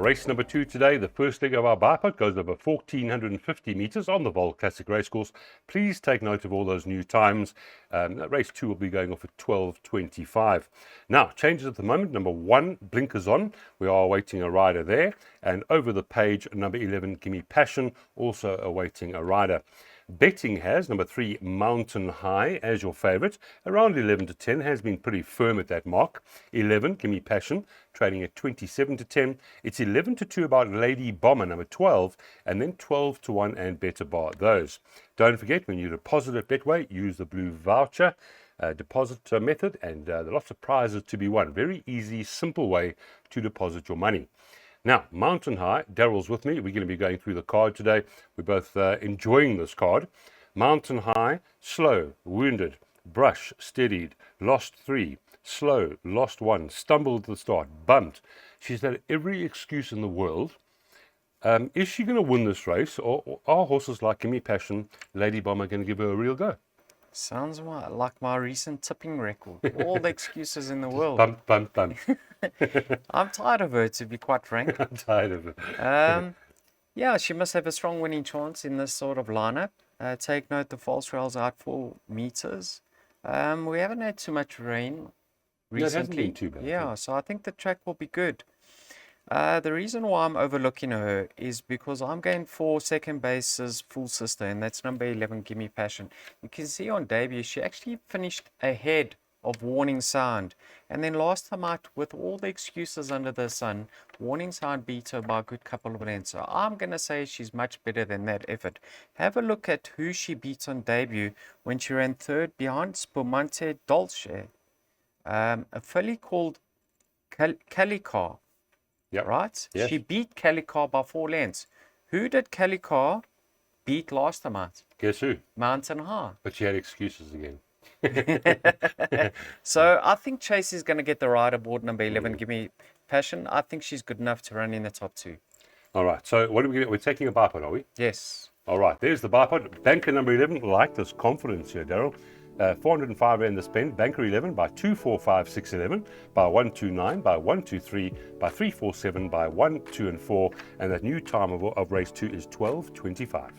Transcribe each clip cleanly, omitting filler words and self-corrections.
Race number 2 today, the first leg of our bipod goes over 1,450 metres on the Vaal Classic Racecourse. Please take note of all those new times. Race 2 will be going off at 12:25. Now, changes at the moment. Number 1, blinkers on. We are awaiting a rider there. And over the page, number 11, Gimme Passion, also awaiting a rider. Betting has number 3, Mountain High, as your favourite. Around 11 to 10, has been pretty firm at that mark. 11, Gimme Passion, trading at 27 to 10. It's 11 to 2 about Lady Bomber, number 12, and then 12 to 1 and Better Bar those. Don't forget, when you deposit at Betway, use the blue voucher deposit method, and there are lots of prizes to be won. Very easy, simple way to deposit your money. Now, Mountain High, Daryl's with me. We're going to be going through the card today. We're both enjoying this card. Mountain High, slow, wounded, brush, steadied, lost 3, slow, lost 1, stumbled at the start, bumped. She's had every excuse in the world. Is she going to win this race, or are horses like Gimme Passion, Lady Bomber going to give her a real go? Sounds like my recent tipping record. All the excuses in the world. Bump, bump, bump. I'm tired of her, to be quite frank. I'm tired of it. Yeah, she must have a strong winning chance in this sort of lineup. Take note, the false rail's out 4 meters. We haven't had too much rain recently. No, it hasn't been too bad. Yeah, so I think the track will be good. The reason why I'm overlooking her is because I'm going for second base's full sister, and that's number 11, Gimme Passion. You can see on debut, she actually finished ahead of Warning Sound. And then last time out, with all the excuses under the sun, Warning Sound beat her by a good couple of lengths. So I'm going to say she's much better than that effort. Have a look at who she beat on debut when she ran third behind Spumante Dolce. A filly called Calicar. Yep. Right? Yes. She beat Calicar by 4 lengths. Who did Calicar beat last time out? Guess who? Mountain High. But she had excuses again. So I think Chase is going to get the rider aboard number 11, Gimme Passion. I think she's good enough to run in the top 2. All right. So what are we going to, we're taking a bipod, are we? Yes. All right. There's the bipod. Banker number 11. Like this confidence here, Daryl. 405 Rand the spend. Banker 11 by 245,611, by 129, by 123, by 347, by 1, 2, and 4. And that new time of race 2 is 12:25.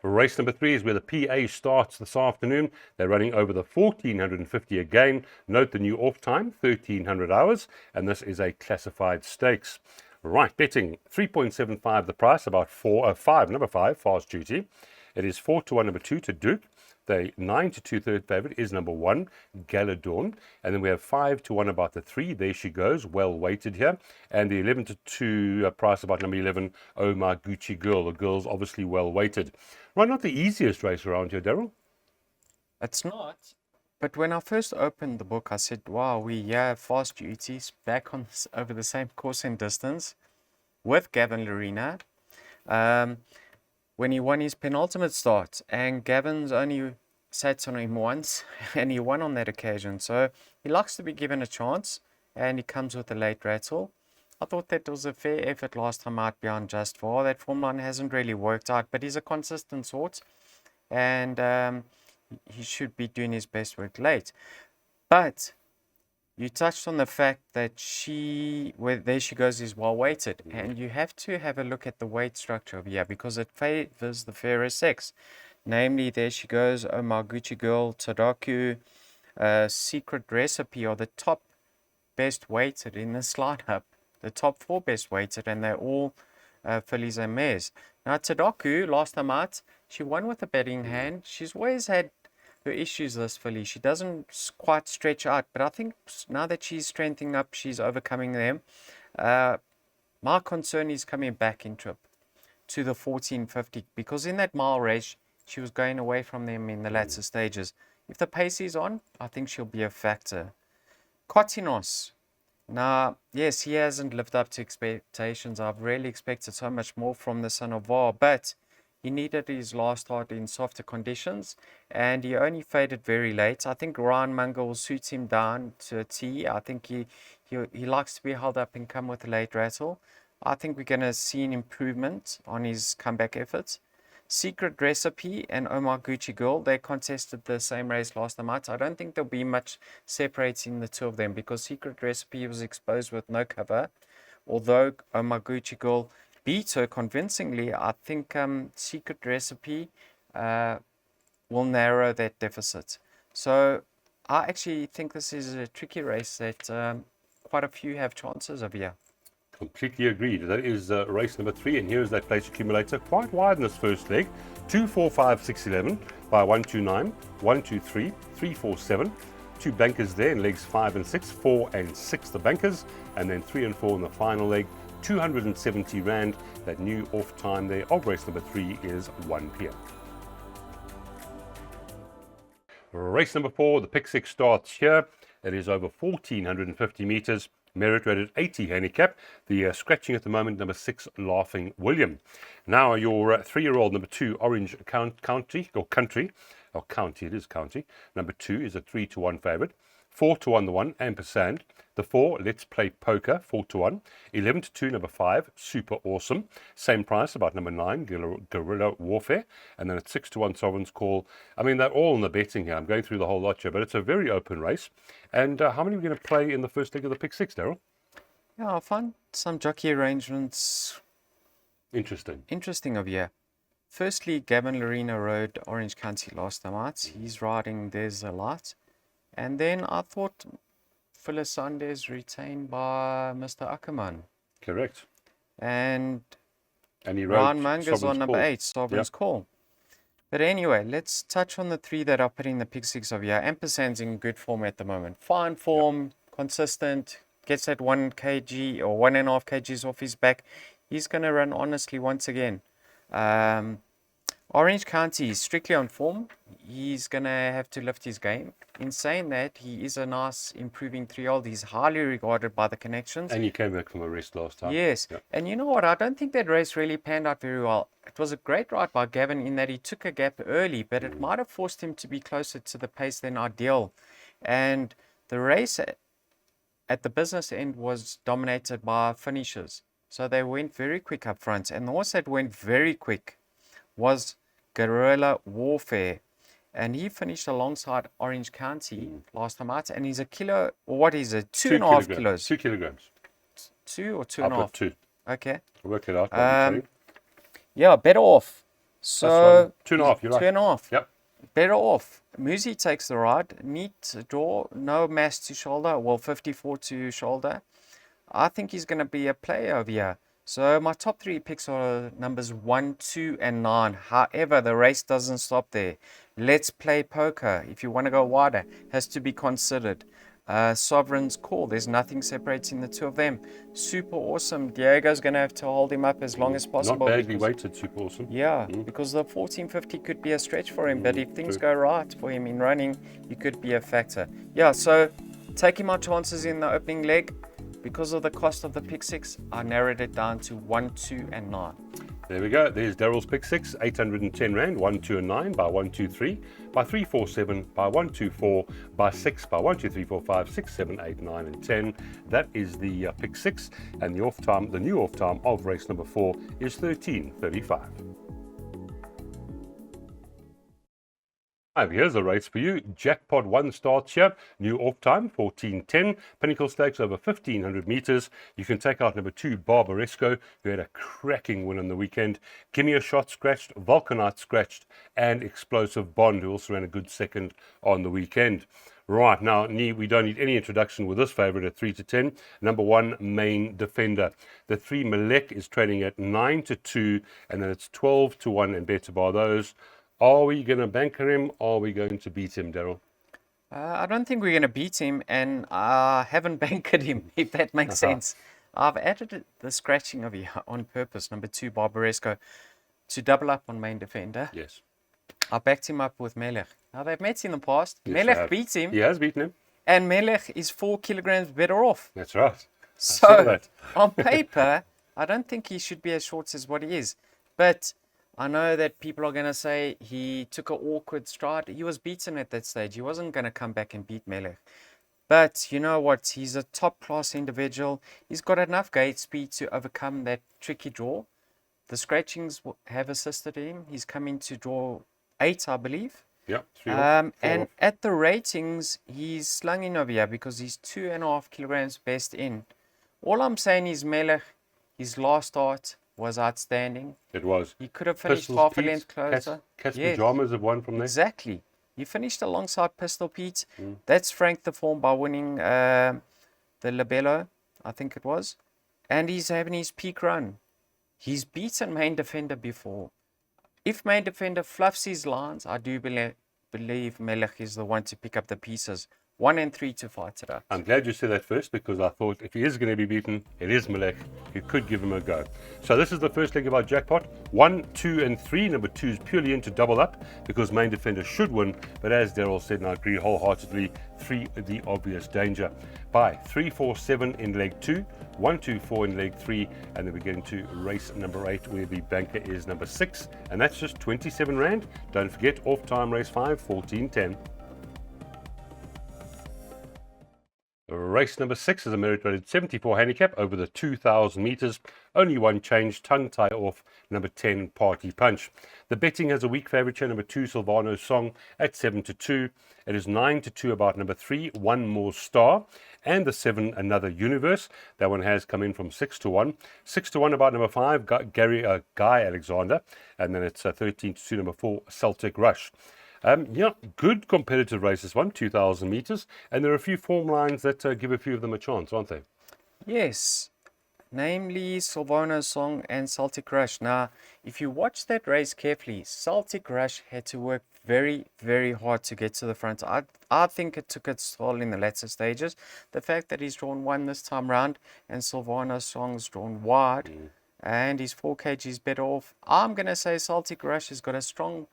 Race number 3 is where the PA starts this afternoon. They're running over the 1,450 again. Note the new off time, 1,300 hours, and this is a classified stakes. Right, betting 3.75 the price, about 5, number 5, Fast Duty. It is 4 to 1, number 2 to Duke. The 9 to 2 third favourite is number 1, Galadorn. And then we have 5 to 1 about the 3, There She Goes, well weighted here. And the 11 to 2 price about number 11, Oh My Gucci Girl. The girl's obviously well weighted. Right, not the easiest race around here, Daryl. It's not. But when I first opened the book, I said, wow, we have Fast Duties back on over the same course and distance with Gavin Lorena. When he won his penultimate start, and Gavin's only sat on him once, and he won on that occasion. So he likes to be given a chance, and he comes with a late rattle. I thought that was a fair effort last time out behind Just For. That form line hasn't really worked out, but he's a consistent sort, and he should be doing his best work late. But you touched on the fact that There She Goes is well weighted, and you have to have a look at the weight structure over here because it favors the fairer sex. Namely, There She Goes, Oh My Gucci Girl, Tadaku, Secret Recipe are the top best weighted in this lineup. The top 4 best weighted, and they're all fillies and mares. Now, Tadaku, last time out, she won with a betting hand. She's always had her issues, this filly. She doesn't quite stretch out, but I think now that she's strengthening up, she's overcoming them. My concern is coming back in trip to the 1450, because in that mile race, she was going away from them in the latter stages. If the pace is on, I think she'll be a factor. Kotinos. Now, yes, he hasn't lived up to expectations. I've really expected so much more from the son of Vaal, but he needed his last start in softer conditions, and he only faded very late. I think Ryan Munger will suit him down to a T. I think he likes to be held up and come with a late rattle. I think we're going to see an improvement on his comeback efforts. Secret Recipe and Omar Gucci Girl, they contested the same race last time out. I don't think there'll be much separating the two of them because Secret Recipe was exposed with no cover. Although Omar Gucci Girl beat her convincingly, I think Secret Recipe will narrow that deficit. So I actually think this is a tricky race that quite a few have chances of here. Completely agreed. That is race number 3, and here's that place accumulator quite wide in this first leg. 2, 4, 5, 6, 11 by 1, 2, 9, 1, 2, 3, 3, 4, 7. 2 bankers there in legs 5 and 6, 4 and 6 the bankers, and then 3 and 4 in the final leg. 270 Rand. That new off time there of race number 3 is 1 p.m. Race number 4, the pick 6 starts here. It is over 1,450 meters. Merit rated 80 handicap. The scratching at the moment, number 6, Laughing William. Now your 3-year-old, number 2, Orange County. It is county. Number 2 is a 3-1 favorite. 4-1 the 1, Ampersand. The 4, Let's Play Poker, 4-1. 11-2, number 5, Super Awesome. Same price, about number 9, Guerrilla Warfare. And then at 6-1, Sovereign's Call. I mean, they're all in the betting here. I'm going through the whole lot here, but it's a very open race. And how many are we going to play in the first leg of the pick 6, Daryl? Yeah, I find some jockey arrangements interesting of here. Firstly, Gavin Lorena rode Orange County last time out. He's riding There's a Light. And then I thought Phyllis Sanders retained by Mr. Ackerman. Correct. And he Ryan Munger's on number Call. 8, Sovereign's Call. But anyway, let's touch on the 3 that are putting the pick 6 of here. Ampersand's in good form at the moment. Fine form, consistent, gets that 1 kg or 1.5 kgs off his back. He's going to run honestly once again. Orange County is strictly on form. He's going to have to lift his game. In saying that, he is a nice improving 3-year-old. He's highly regarded by the connections. And he came back from a rest last time. Yes. Yep. And you know what? I don't think that race really panned out very well. It was a great ride by Gavin in that he took a gap early, but it might have forced him to be closer to the pace than ideal. And the race at the business end was dominated by finishers. So they went very quick up front. And the horse that went very quick was Guerrilla Warfare. And he finished alongside Orange County last time out. And he's a kilo, or what is it? 2.5 kilos. 2 kilograms. 2 or 2.5? I'll put 2. Okay. I'll work it out. Yeah, better off. So 2.5, you're right. 2.5. Yep. Better off. Musi takes the ride. Neat draw. No mass to shoulder. Well, 54 to shoulder. I think he's going to be a player over here. So my top 3 picks are numbers 1, 2, and 9. However, the race doesn't stop there. Let's Play Poker, if you want to go wider, has to be considered. Sovereign's Call, there's nothing separating the two of them. Super Awesome, Diego's going to have to hold him up as long as possible. Not badly weighted, Super Awesome. Yeah, because the 1450 could be a stretch for him, but if things go right for him in running, he could be a factor. Yeah, so taking my chances in the opening leg. Because of the cost of the pick 6, I narrowed it down to 1, 2, and 9. There we go. There's Daryl's pick 6, 810 Rand, 1, 2, and 9 by 1, 2, 3, by 3, 4, 7, by 1, 2, 4, by 6, by 1, 2, 3, 4, 5, 6, 7, 8, 9, and 10. That is the pick 6, and the off time, the new off time of race number 4 is 13:35. Here's the race for you. Jackpot 1 starts here. New off time, 14:10. Pinnacle Stakes over 1,500 meters. You can take out number 2, Barbaresco, who had a cracking win on the weekend. Gimme a Shot scratched, Vulcanite scratched, and Explosive Bond, who also ran a good second on the weekend. Right, now we don't need any introduction with this favourite at 3-10. Number 1, Main Defender. The 3, Malek, is trading at 9-2, and then it's 12-1 and better by those. Are we going to banker him, or are we going to beat him, Daryl? I don't think we're going to beat him, and I haven't bankered him, if that makes sense. I've added the scratching of here on purpose, number 2, Barbaresco, to double up on Main Defender. Yes. I backed him up with Melech. Now, they've met in the past. Yes, Melech beats him. He has beaten him. And Melech is 4 kilograms better off. That's right. So, on paper, I don't think he should be as short as what he is. But I know that people are going to say he took an awkward stride. He was beaten at that stage. He wasn't going to come back and beat Melech. But you know what? He's a top-class individual. He's got enough gate speed to overcome that tricky draw. the scratchings have assisted him. He's coming to draw 8, I believe. Yeah, 3 off, 4 And off. at the ratings, he's slung in over here because he's 2.5 kilograms best in. All I'm saying is Melech, his last start was outstanding. It was. He could have finished Pistols, half a Pete, length closer. Cat's Yes, Pajamas have won from there. exactly. He finished alongside Pistol Pete. That's franked the form by winning the Labello, I think it was. And he's having his peak run. He's beaten Main Defender before. If Main Defender fluffs his lines, I do believe Melech is the one to pick up the pieces. 1 and 3 to fight it out. I'm glad you said that first, because I thought if he is going to be beaten, it is Melech. You could give him a go. So this is the first leg of our jackpot. 1, 2, and 3. Number 2 is purely in to double up because Main Defender should win. But as Daryl said, and I agree wholeheartedly, 3 the obvious danger. By 3, 4, 7 in leg 2, 1, 2, 4 in leg 3, and then we get into race number 8 where the banker is number 6, and that's just 27 Rand. Don't forget, off time race 5, 14.10. Race number 6 is a merit rated 74 handicap over the 2,000 meters. Only one change, tongue tie off number 10 Party Punch. The betting has a weak favourite here, number 2 Silvano's Song at 7-2. It is 9-2 about number 3 One More Star, and the 7 Another Universe. That one has come in from 6-1. 6-1 about number 5 Guy Alexander, and then it's 13-2 number 4 Celtic Rush. Yeah, good competitive race this one, 2,000 meters, and there are a few form lines that give a few of them a chance, aren't they? Yes, namely Silvano's Song and Celtic Rush. Now, if you watch that race carefully, Celtic Rush had to work very, very hard to get to the front. I think it took its toll in the latter stages. The fact that he's drawn 1 this time round and Silvano's Song's drawn wide and he's 4 kgs better off, I'm going to say Celtic Rush has got a strong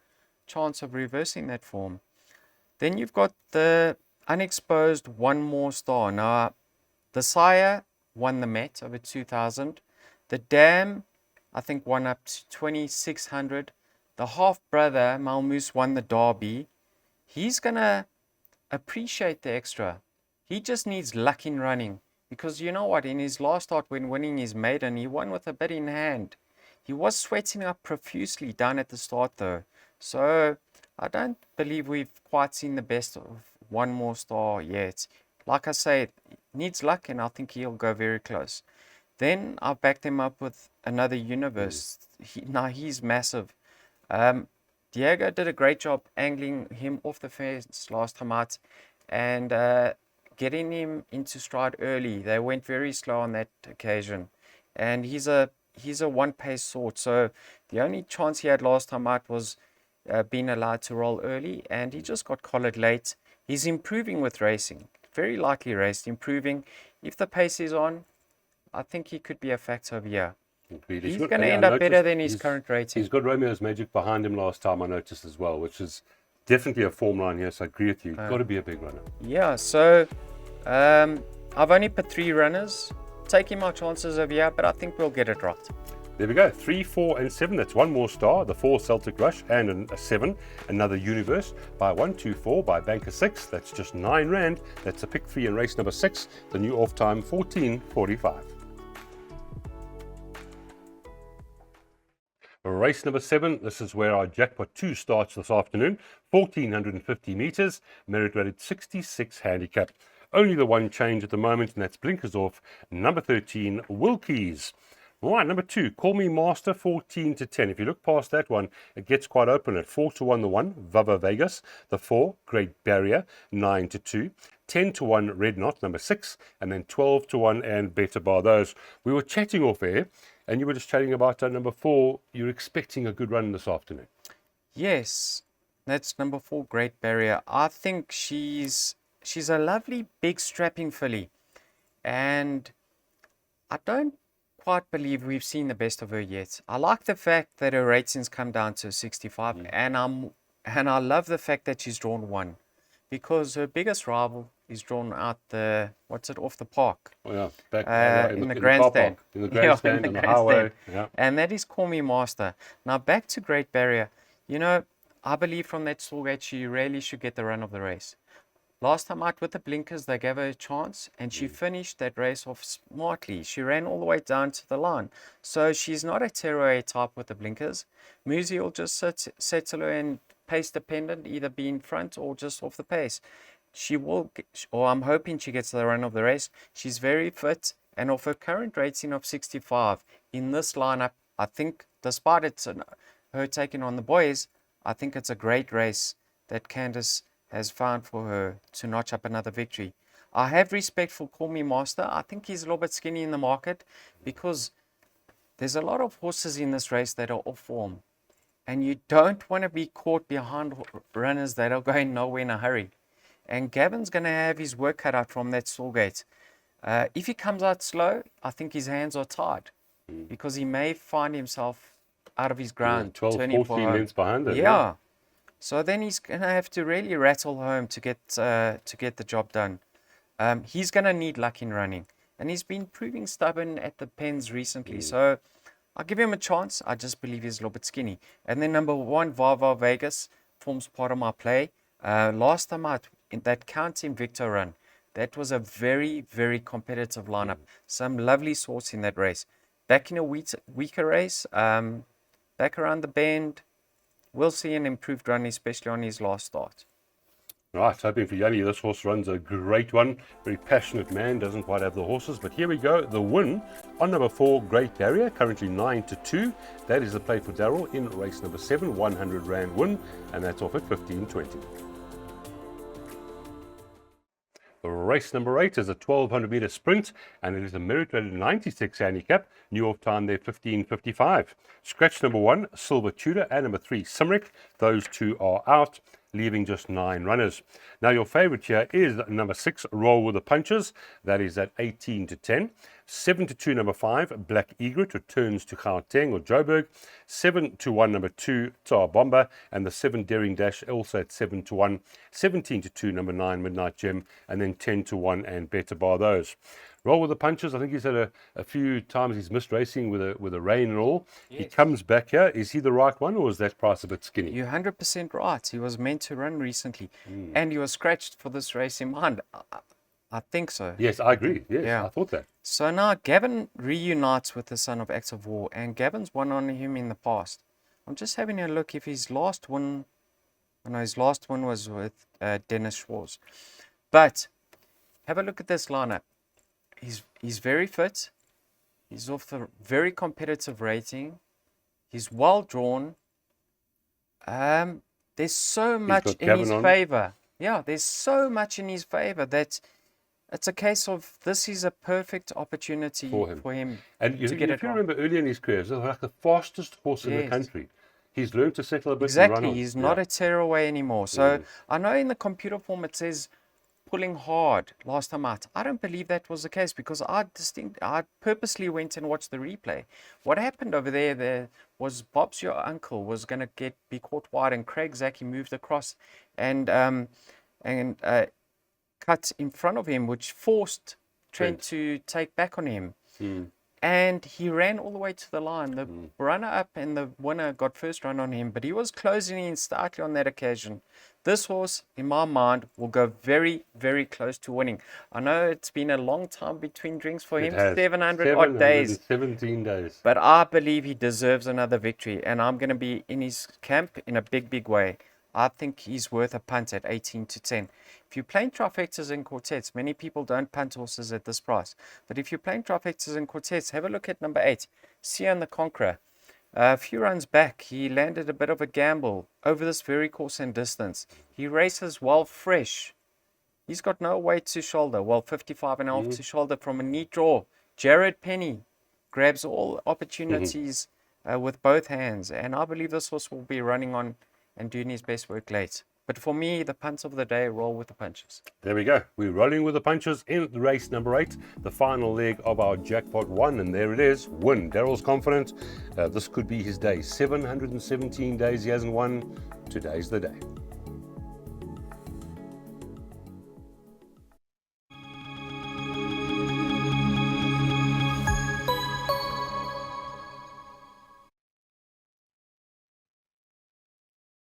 chance of reversing that form. Then you've got the unexposed One More Star. Now, the sire won the Met over 2,000. The dam, I think, won up to 2,600. The half brother Malmoose won the Derby. He's gonna appreciate the extra. He just needs luck in running, because you know what, in his last start when winning his maiden, he won with a bit in hand. He was sweating up profusely down at the start though. So I don't believe we've quite seen the best of One More Star yet. Like I say, needs luck, and I think he'll go very close. Then I've backed him up with Another Universe. Now he's massive. Diego did a great job angling him off the fence last time out and getting him into stride early. They went very slow on that occasion, and he's a one-pace sort. So the only chance he had last time out was being allowed to roll early, and he just got collared late. He's improving with racing, very likely raced, improving. If the pace is on, I think he could be a factor over here. He's going to end up better than his current rating. He's got Romeo's Magic behind him last time, I noticed as well, which is definitely a form line here, so I agree with you. Got to be a big runner. Yeah, so I've only put 3 runners, taking my chances over here, but I think we'll get it right. There we go, 3, 4, and 7. That's One More Star, the 4 Celtic Rush, and a 7 Another Universe. By 1, 2, 4 by banker 6. That's just 9 Rand. That's a pick 3 in race number 6. The new off time 14.45. Race number 7. This is where our jackpot 2 starts this afternoon. 1,450 meters, merit rated 66 handicap. Only the one change at the moment, and that's blinkers off. Number 13 Wilkies. Right, number 2, Call Me Master, 14-10. If you look past that one, it gets quite open at 4-1 the 1, Vava Vegas. The 4, Great Barrier, 9-2. 10-1, Red Knot, number 6. And then 12-1 and Better Bar those. We were chatting off air, and you were just chatting about number 4. You're expecting a good run this afternoon. Yes, that's number 4, Great Barrier. I think she's a lovely, big, strapping filly. And I don't quite believe we've seen the best of her yet. I like the fact that her ratings come down to 65, and I love the fact that she's drawn 1, because her biggest rival is drawn out off the park. Oh yeah, back in the grandstand. In the grandstand, Yeah, on the highway. Yeah. And that is Call Me Master. Now back to Great Barrier. You know, I believe from that stall gate she really should get the run of the race. Last time out with the blinkers, they gave her a chance, and she finished that race off smartly. She ran all the way down to the line. So she's not a tearaway type with the blinkers. Muzi will just settle her and pace dependent, either be in front or just off the pace. She will, or I'm hoping she gets the run of the race. She's very fit, and off her current rating of 65 in this lineup, I think, despite her taking on the boys, I think it's a great race that Candice has found for her to notch up another victory. I have respect for Call Me Master. I think he's a little bit skinny in the market because there's a lot of horses in this race that are off form, and you don't want to be caught behind runners that are going nowhere in a hurry. And Gavin's going to have his work cut out from that stall gate. If he comes out slow, I think his hands are tied because he may find himself out of his ground. 12, turning 14 lengths behind it. Yeah. So then he's going to have to really rattle home to get the job done. He's going to need luck in running. And he's been proving stubborn at the pens recently. So I'll give him a chance. I just believe he's a little bit skinny. And then number 1, Vaal Vegas, forms part of my play. Last time out, in that Count Invicto run, that was a very, very competitive lineup. Some lovely sorts in that race. Back in a weaker race, back around the bend, we'll see an improved run, especially on his last start. Right, hoping for Yanni. This horse runs a great one. Very passionate man, doesn't quite have the horses. But here we go. The win on number 4, Great Barrier, currently 9-2. That is the play for Darryl in race number 7, 100 Rand win. And that's off at 15.20. Race number 8 is a 1200 meter sprint, and it is a merit rated 96 handicap. New off time there 15.55. Scratch number 1, Silver Tudor, and number 3, Simric. Those two are out, leaving just 9 runners. Now your favorite here is number 6, Roll with the Punches. That is at 18-10. 7-2, number 5, Black Egret, returns to Gauteng or Joburg. 7-1, number 2, Tsar Bomber, and the 7, Daring Dash, also at 7-1. 17-2, number 9, Midnight Gem, and then 10-1 and Better Bar those. Roll with the Punches. I think he's had a few times he's missed racing with a rain and all. Yes. He comes back here. Is he the right one, or is that price a bit skinny? You're 100% right. He was meant to run recently, and he was scratched for this race in mind. I think so. Yes, I agree. Yes, yeah. I thought that. So now Gavin reunites with the son of Active War, and Gavin's won on him in the past. I'm just having a look if his last one. No, his last one was with Dennis Schwartz. But have a look at this lineup. He's very fit. He's off the very competitive rating. He's well drawn. There's so much in his favor. Yeah, there's so much in his favor that it's a case of this is a perfect opportunity for him and to get it. If you remember earlier in his career, he was like the fastest horse in the country. He's learned to settle a bit. Exactly, he's not a tearaway anymore. So I know in the computer form it says pulling hard last time out. I don't believe that was the case because I purposely went and watched the replay. What happened over there was Bob's your uncle was going to be caught wide, and Craig Zaki moved across and cut in front of him, which forced Trent to take back on him. And he ran all the way to the line. The runner-up and the winner got first run on him, but he was closing in slightly on that occasion. This horse, in my mind, will go very, very close to winning. I know it's been a long time between drinks for him, 700 odd days. 17 days. But I believe he deserves another victory, and I'm going to be in his camp in a big, big way. I think he's worth a punt at 18-10. If you're playing trifectas and quartets, many people don't punt horses at this price. But if you're playing trifectas and quartets, have a look at number 8, Sion the Conqueror. A few runs back, he landed a bit of a gamble over this very course and distance. He races well fresh. He's got no weight to shoulder. Well, 55.5 to shoulder from a neat draw. Jared Penny grabs all opportunities with both hands. And I believe this horse will be running on and doing his best work late. But for me, the punts of the day, roll with the punches. There we go. We're rolling with the punches in race number 8, the final leg of our Jackpot 1. And there it is. Win. Darryl's confident. This could be his day. 717 days he hasn't won. Today's the day.